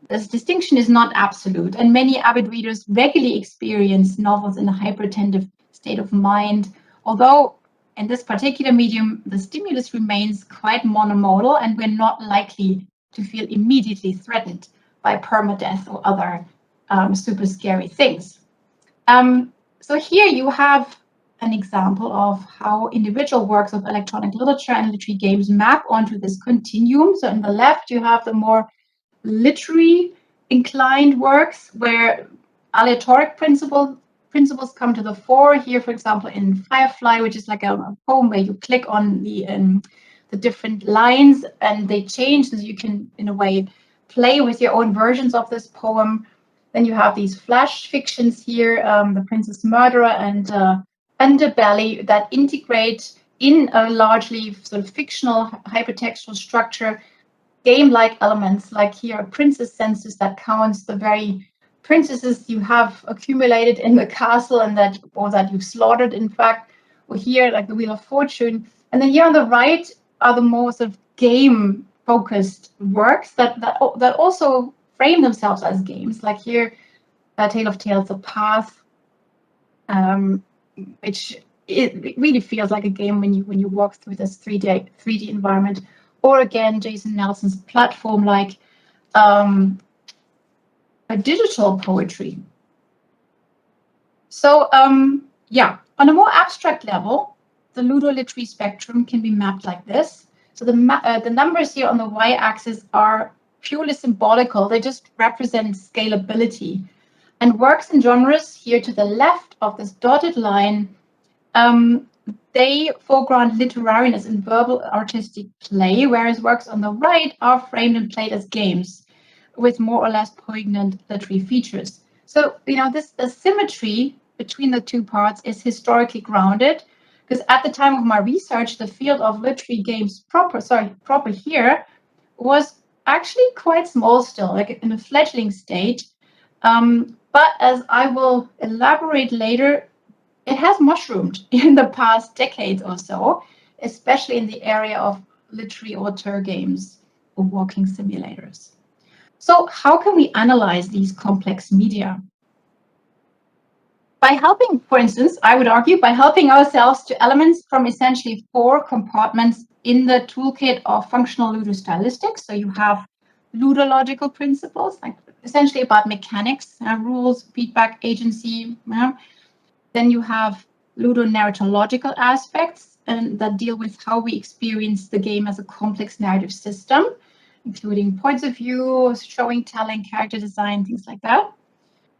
this distinction is not absolute, and many avid readers regularly experience novels in a hyperattentive state of mind, although in this particular medium, the stimulus remains quite monomodal, and we're not likely to feel immediately threatened by permadeath or other super scary things. So here you have an example of how individual works of electronic literature and literary games map onto this continuum. So on the left, you have the more literary inclined works where aleatoric principles come to the fore. Here, for example, in Firefly, which is like a poem where you click on the different lines and they change, so you can, in a way, play with your own versions of this poem. Then you have these flash fictions here, The Princess Murderer and Underbelly, that integrate in a largely sort of fictional hypertextual structure game-like elements, like here a princess census that counts the very princesses you have accumulated in the castle and that you've slaughtered, in fact, or here like the Wheel of Fortune. And then here on the right are the more sort of game-focused works that also frame themselves as games. Like here, Tale of Tales: The Path, which it really feels like a game when you walk through this 3D environment. Or again, Jason Nelson's platform-like a digital poetry. So yeah, on a more abstract level, the ludoliterary spectrum can be mapped like this. So the numbers here on the y-axis are purely symbolical. They just represent scalability. And works and genres here to the left of this dotted line, they foreground literariness in verbal artistic play, whereas works on the right are framed and played as games with more or less poignant literary features. So, this asymmetry between the two parts is historically grounded, because at the time of my research, the field of literary games proper here was actually quite small still, like in a fledgling stage. But as I will elaborate later, it has mushroomed in the past decade or so, especially in the area of literary auteur games or walking simulators. So how can we analyze these complex media? By helping, for instance, I would argue, by helping ourselves to elements from essentially 4 compartments in the toolkit of functional ludostylistics. So you have ludological principles, like essentially about mechanics, rules, feedback, agency. Then you have ludonarratological aspects that deal with how we experience the game as a complex narrative system, including points of view, showing, telling, character design, things like that.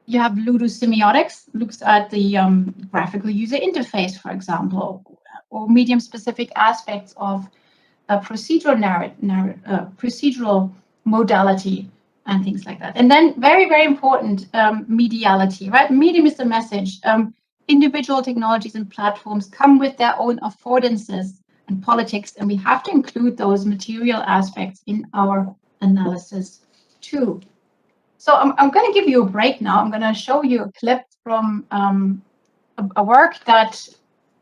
You have ludosemiotics, looks at the graphical user interface, for example, or medium-specific aspects of procedural modality and things like that. And then very, very important, mediality, right? Medium is the message. Individual technologies and platforms come with their own affordances and politics, and we have to include those material aspects in our analysis too. So I'm going to give you a break now. I'm going to show you a clip from a work that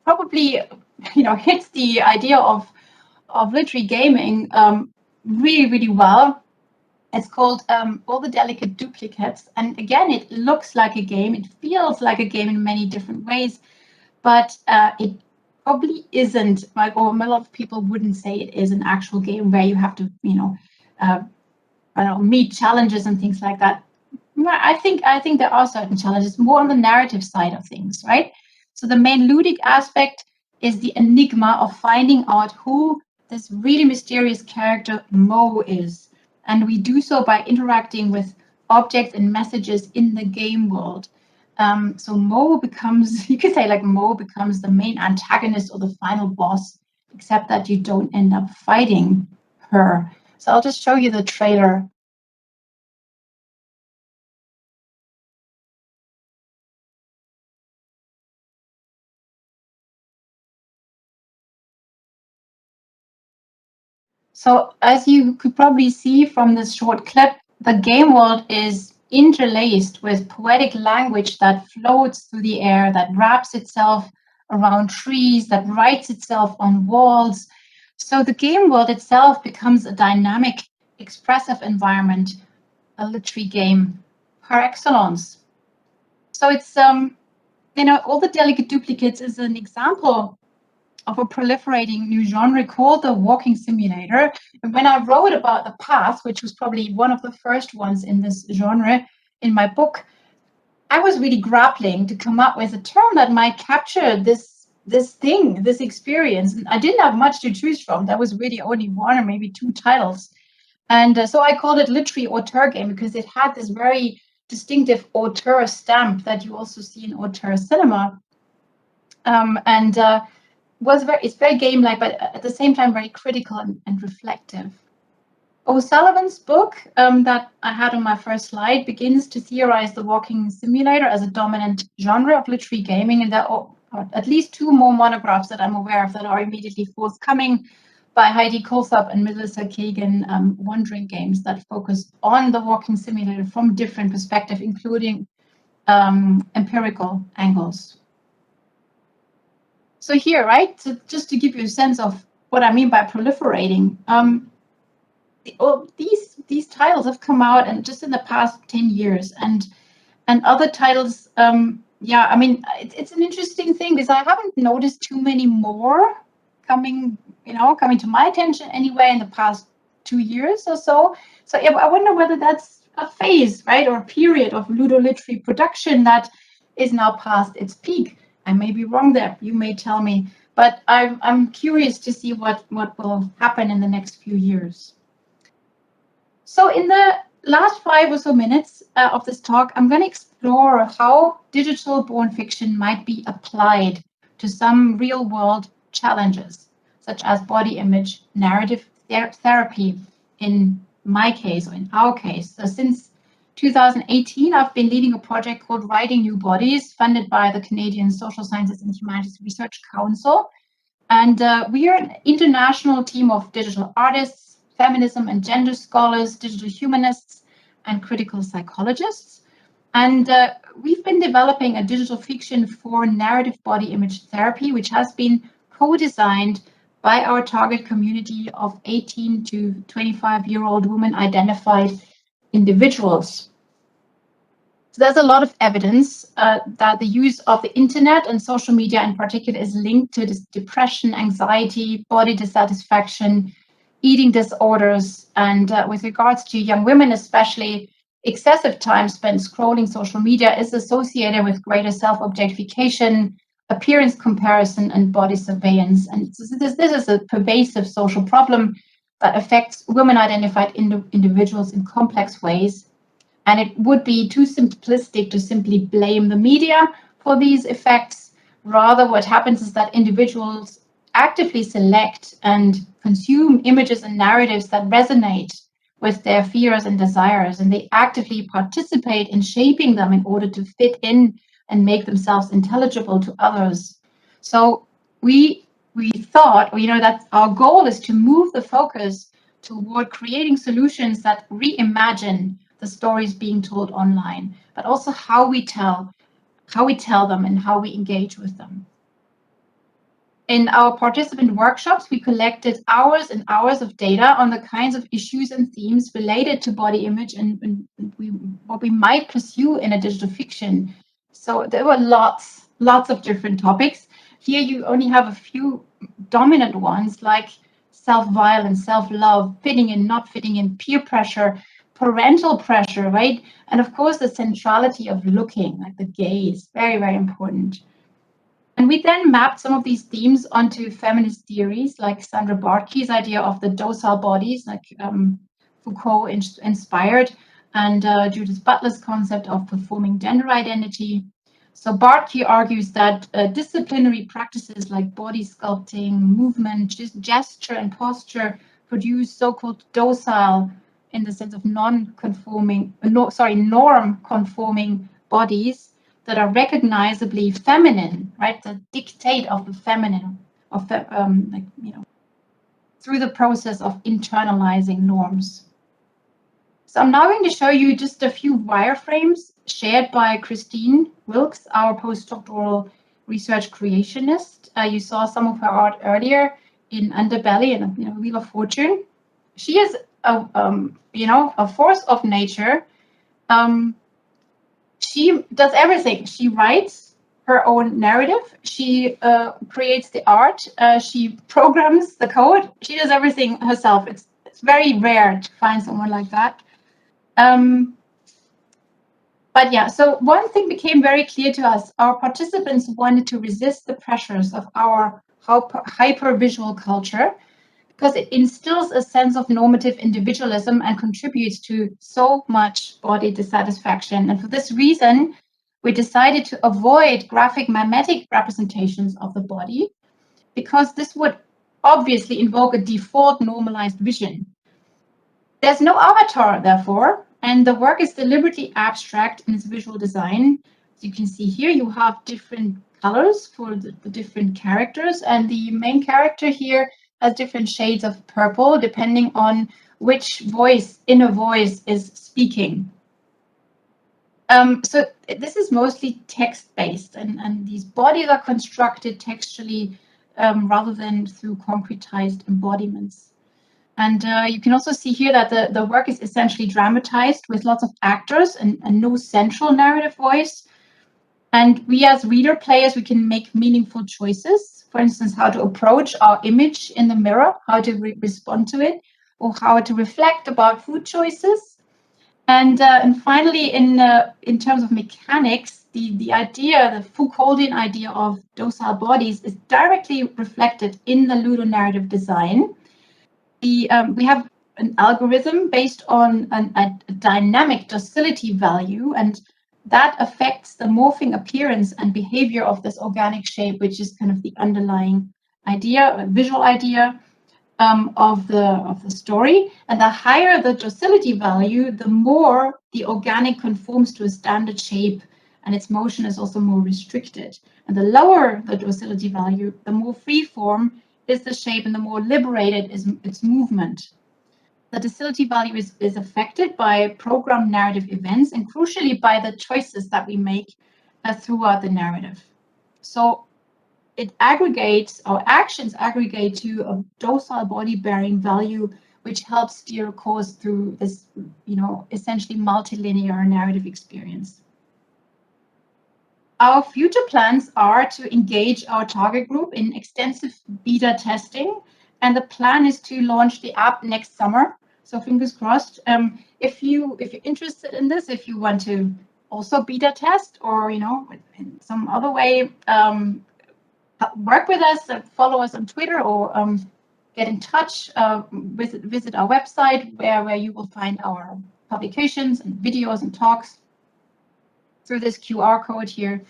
probably hits the idea of literary gaming really, really well. It's called All the Delicate Duplicates. And again, it looks like a game. It feels like a game in many different ways, but it probably isn't, like, or a lot of people wouldn't say it is an actual game where you have to, meet challenges and things like that. I think there are certain challenges, more on the narrative side of things, right? So the main ludic aspect is the enigma of finding out who this really mysterious character Mo is. And we do so by interacting with objects and messages in the game world. So Mo becomes, you could say, like, Mo becomes the main antagonist or the final boss, except that you don't end up fighting her. So I'll just show you the trailer. So as you could probably see from this short clip, the game world is interlaced with poetic language that floats through the air, that wraps itself around trees, that writes itself on walls. So the game world itself becomes a dynamic, expressive environment, a literary game par excellence. So it's, All the Delicate Duplicates is an example of a proliferating new genre called the walking simulator. And when I wrote about The Path, which was probably one of the first ones in this genre in my book, I was really grappling to come up with a term that might capture this experience. And I didn't have much to choose from. There was really only 1 or maybe 2 titles. And so I called it literary auteur game because it had this very distinctive auteur stamp that you also see in auteur cinema. It's very game-like, but at the same time very critical and reflective. O'Sullivan's book that I had on my first slide begins to theorize the walking simulator as a dominant genre of literary gaming, and there are at least 2 more monographs that I'm aware of that are immediately forthcoming, by Heidi Kohlthorpe and Melissa Kagan, wandering games that focus on the walking simulator from different perspectives, including empirical angles. So here, right, so just to give you a sense of what I mean by proliferating, these titles have come out and just in the past 10 years, and other titles, yeah, I mean, it's an interesting thing because I haven't noticed too many more coming to my attention anyway in the past 2 years or so. So yeah, I wonder whether that's a phase, right, or a period of ludoliterary production that is now past its peak. I may be wrong there. You may tell me, but I'm curious to see what will happen in the next few years. So in the last 5 or so minutes of this talk, I'm going to explore how digital-born fiction might be applied to some real-world challenges, such as body image narrative therapy in my case, or in our case. So since 2018, I've been leading a project called Writing New Bodies, funded by the Canadian Social Sciences and Humanities Research Council. And we are an international team of digital artists, feminism and gender scholars, digital humanists, and critical psychologists. And we've been developing a digital fiction for narrative body image therapy, which has been co-designed by our target community of 18 to 25-year-old women-identified individuals. So there's a lot of evidence that the use of the internet and social media in particular is linked to this depression, anxiety, body dissatisfaction, eating disorders, and with regards to young women especially, excessive time spent scrolling social media is associated with greater self-objectification, appearance comparison, and body surveillance. And this is a pervasive social problem that affects women-identified individuals in complex ways. And it would be too simplistic to simply blame the media for these effects. Rather, what happens is that individuals actively select and consume images and narratives that resonate with their fears and desires, and they actively participate in shaping them in order to fit in and make themselves intelligible to others. So we thought, that our goal is to move the focus toward creating solutions that reimagine the stories being told online, but also how we tell them and how we engage with them. In our participant workshops, we collected hours and hours of data on the kinds of issues and themes related to body image and what we might pursue in a digital fiction. So there were lots of different topics. Here you only have a few dominant ones like self-violence, self-love, fitting in, not fitting in, peer pressure, parental pressure, right? And of course, the centrality of looking, like the gaze, very, very important. And we then mapped some of these themes onto feminist theories, like Sandra Bartke's idea of the docile bodies, like Foucault inspired, and Judith Butler's concept of performing gender identity. So Bartke argues that disciplinary practices like body sculpting, movement, gesture, and posture produce so-called docile, in the sense of norm-conforming bodies that are recognizably feminine, right? The dictate of the feminine, through the process of internalizing norms. So I'm now going to show you just a few wireframes shared by Christine Wilkes, our postdoctoral research creationist. You saw some of her art earlier in Underbelly and Wheel of Fortune. She is a force of nature. She does everything. She writes her own narrative. She creates the art. She programs the code. She does everything herself. It's very rare to find someone like that. But yeah, so one thing became very clear to us. Our participants wanted to resist the pressures of our hyper-visual culture, because it instills a sense of normative individualism and contributes to so much body dissatisfaction. And for this reason, we decided to avoid graphic mimetic representations of the body, because this would obviously invoke a default normalized vision. There's no avatar, therefore, and the work is deliberately abstract in its visual design. As you can see here, you have different colors for the different characters, and the main character here has different shades of purple depending on which voice, inner voice, is speaking. So this is mostly text-based, and these bodies are constructed textually rather than through concretized embodiments. And you can also see here that the work is essentially dramatized with lots of actors and no central narrative voice. And we as reader players, we can make meaningful choices. For instance, how to approach our image in the mirror, how to respond to it, or how to reflect about food choices. And finally, in terms of mechanics, the idea, the Foucauldian idea of docile bodies is directly reflected in the ludonarrative design. We have an algorithm based on a dynamic docility value, and that affects the morphing appearance and behavior of this organic shape, which is kind of the underlying idea, a visual idea of the story. And the higher the docility value, the more the organic conforms to a standard shape, and its motion is also more restricted. And the lower the docility value, the more freeform is the shape, and the more liberated is its movement. The docility value is affected by programmed narrative events, and crucially by the choices that we make throughout the narrative. So it aggregates, our actions aggregate to a docile body-bearing value, which helps steer a course through this, essentially multilinear narrative experience. Our future plans are to engage our target group in extensive beta testing, and the plan is to launch the app next summer. So fingers crossed. If you're interested in this, if you want to also beta test, or in some other way, work with us, follow us on Twitter, or get in touch. Visit our website where you will find our publications and videos and talks through this QR code here.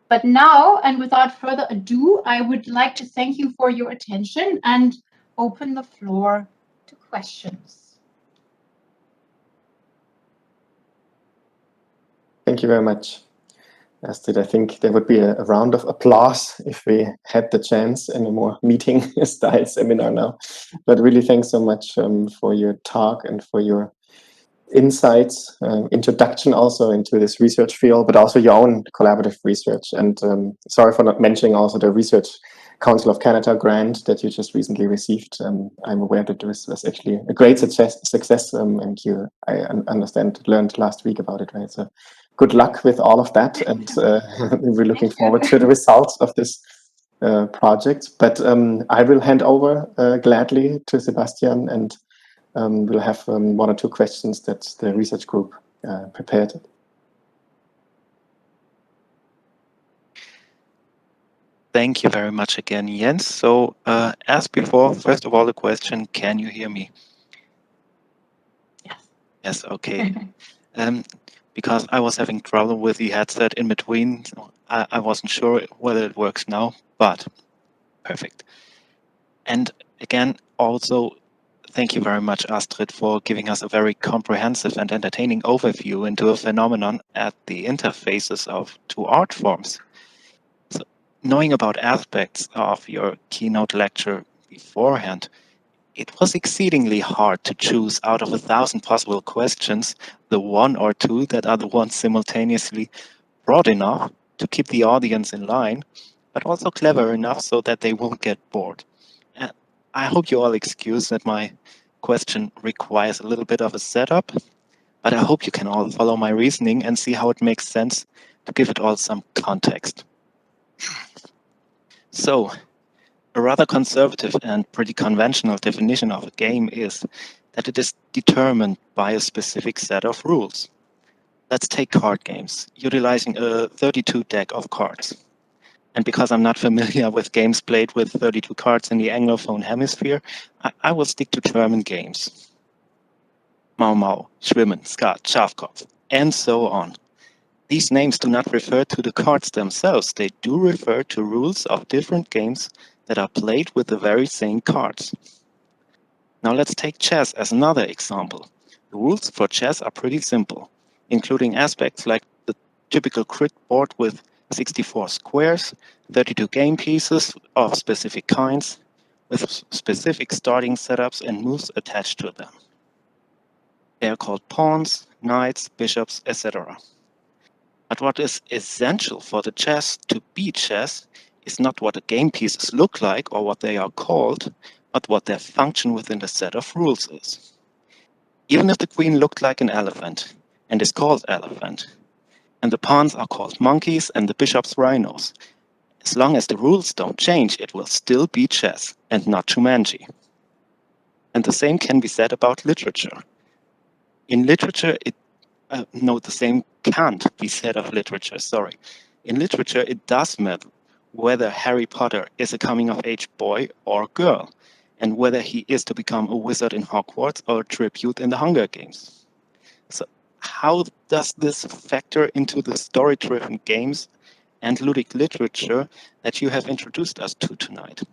But now, and without further ado, I would like to thank you for your attention and open the floor to questions. Thank you very much, Astrid. I think there would be a round of applause if we had the chance in a more meeting style seminar now. But really, thanks so much for your talk and for your insights, introduction also into this research field, but also your own collaborative research. And sorry for not mentioning also the Research Council of Canada grant that you just recently received. I'm aware that this was actually a great success, and you, I understand, learned last week about it, right? So good luck with all of that, and we're looking forward to the results of this project. But I will hand over gladly to Sebastian, and we'll have one or two questions that the research group prepared. Thank you very much again, Jens. So as before, first of all, the question, can you hear me? Yes. Yes, okay. Because I was having trouble with the headset in between, so I wasn't sure whether it works now, but perfect. And again, also, thank you very much, Astrid, for giving us a very comprehensive and entertaining overview into a phenomenon at the interfaces of two art forms. So, knowing about aspects of your keynote lecture beforehand, it was exceedingly hard to choose out of 1,000 possible questions the one or two that are the ones simultaneously broad enough to keep the audience in line, but also clever enough so that they won't get bored. And I hope you all excuse that my question requires a little bit of a setup, but I hope you can all follow my reasoning and see how it makes sense to give it all some context. So, a rather conservative and pretty conventional definition of a game is that it is determined by a specific set of rules. Let's take card games, utilizing a 32 deck of cards. And because I'm not familiar with games played with 32 cards in the Anglophone hemisphere, I will stick to German games. Mau Mau, Schwimmen, Skat, Schafkopf, and so on. These names do not refer to the cards themselves, they do refer to rules of different games that are played with the very same cards. Now let's take chess as another example. The rules for chess are pretty simple, including aspects like the typical grid board with 64 squares, 32 game pieces of specific kinds, with specific starting setups and moves attached to them. They are called pawns, knights, bishops, etc. But what is essential for the chess to be chess is not what the game pieces look like or what they are called, but what their function within the set of rules is. Even if the queen looked like an elephant and is called elephant, and the pawns are called monkeys and the bishops rhinos, as long as the rules don't change, it will still be chess and not Jumanji. And the same can be said about literature. In literature, the same can't be said of literature, sorry. In literature, it does matter whether Harry Potter is a coming-of-age boy or girl, and whether he is to become a wizard in Hogwarts or a tribute in the Hunger Games. So how does this factor into the story-driven games and ludic literature that you have introduced us to tonight?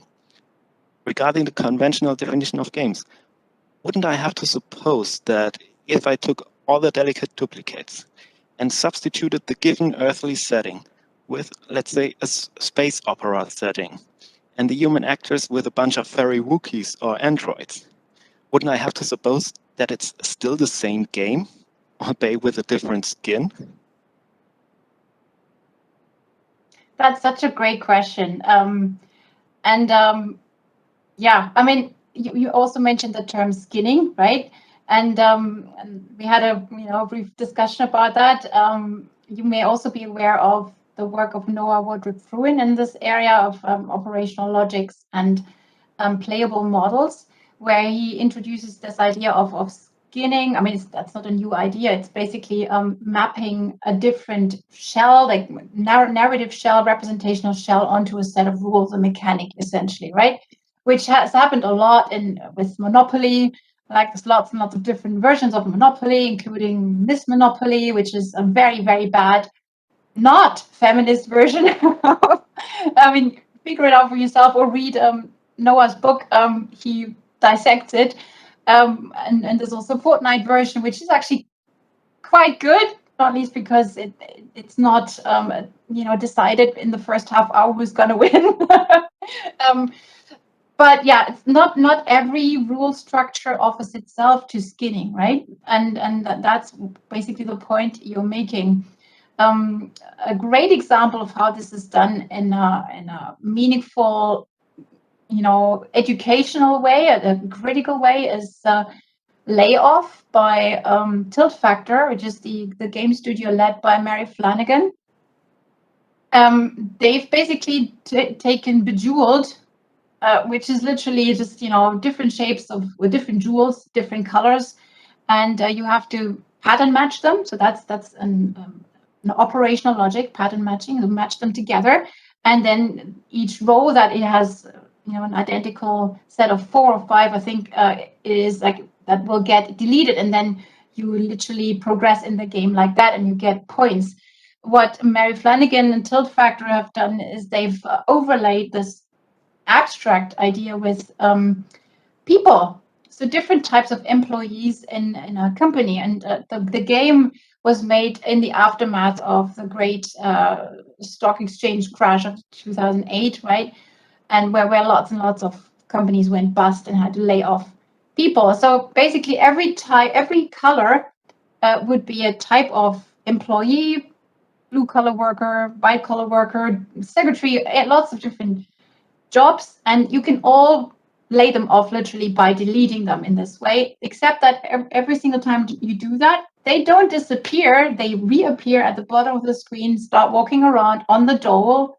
Regarding the conventional definition of games, wouldn't I have to suppose that if I took all the delicate duplicates and substituted the given earthly setting with, let's say, a space opera setting, and the human actors with a bunch of fairy Wookiees or androids, wouldn't I have to suppose that it's still the same game, albeit with a different skin? That's such a great question. Yeah, I mean, you also mentioned the term skinning, right? And we had a brief discussion about that. You may also be aware of the work of Noah Woodruff-Fruin in this area of operational logics and playable models, where he introduces this idea of skinning. I mean, that's not a new idea. It's basically mapping a different shell, like narrative shell, representational shell, onto a set of rules, a mechanic, essentially, right? Which has happened a lot with Monopoly. Like, there's lots and lots of different versions of Monopoly, including Miss Monopoly, which is a very, very bad, not feminist version. I mean, figure it out for yourself or read Noah's book. He dissects it. And there's also a Fortnite version, which is actually quite good, not least because it's not decided in the first half hour who's going to win. But yeah, it's not every rule structure offers itself to skinning, right? And that's basically the point you're making. A great example of how this is done in a meaningful, educational way, a critical way, is Layoff by Tilt Factor, which is the game studio led by Mary Flanagan. They've basically taken Bejeweled, which is literally just different shapes with different jewels, different colors, and you have to pattern match them. So that's an operational logic, pattern matching. You match them together, and then each row that it has an identical set of 4 or 5, I think it is, like, that will get deleted, and then you literally progress in the game like that, and you get points. What Mary Flanagan and Tilt Factor have done is they've overlaid this abstract idea with people, so different types of employees in a company, and the game was made in the aftermath of the great stock exchange crash of 2008, right? And where lots and lots of companies went bust and had to lay off people. So basically every color would be a type of employee: blue collar worker, white collar worker, secretary, lots of different jobs, and you can all lay them off literally by deleting them in this way, except that every single time you do that, they don't disappear. They reappear at the bottom of the screen, start walking around on the dole,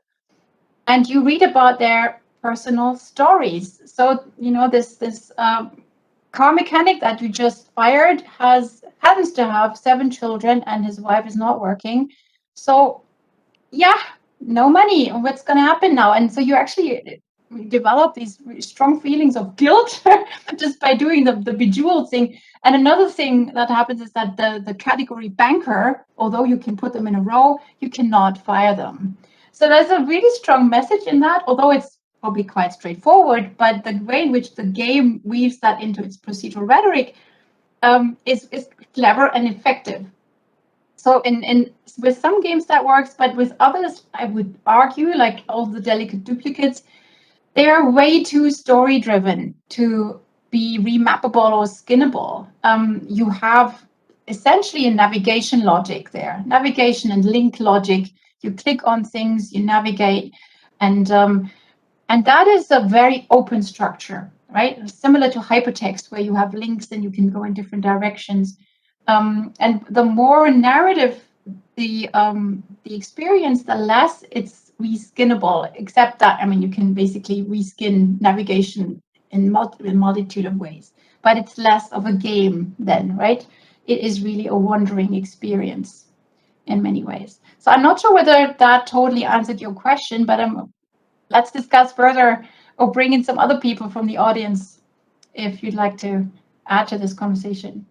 and you read about their personal stories. So this car mechanic that you just fired happens to have 7 children, and his wife is not working. So yeah, no money. What's going to happen now? And so you actually develop these strong feelings of guilt just by doing the Bejeweled thing. And another thing that happens is that the category banker, although you can put them in a row, you cannot fire them. So there's a really strong message in that, although it's probably quite straightforward, but the way in which the game weaves that into its procedural rhetoric is clever and effective. So with some games that works, but with others, I would argue, like all the delicate duplicates, they're way too story driven to be remappable or skinnable. You have essentially a navigation logic there, navigation and link logic. You click on things, you navigate, and that is a very open structure, right? Similar to hypertext, where you have links and you can go in different directions. And the more narrative the experience, the less it's reskinnable. Except that, I mean, you can basically reskin navigation in multitude of ways, but it's less of a game then, right? It is really a wandering experience in many ways. So I'm not sure whether that totally answered your question, but let's discuss further or bring in some other people from the audience if you'd like to add to this conversation.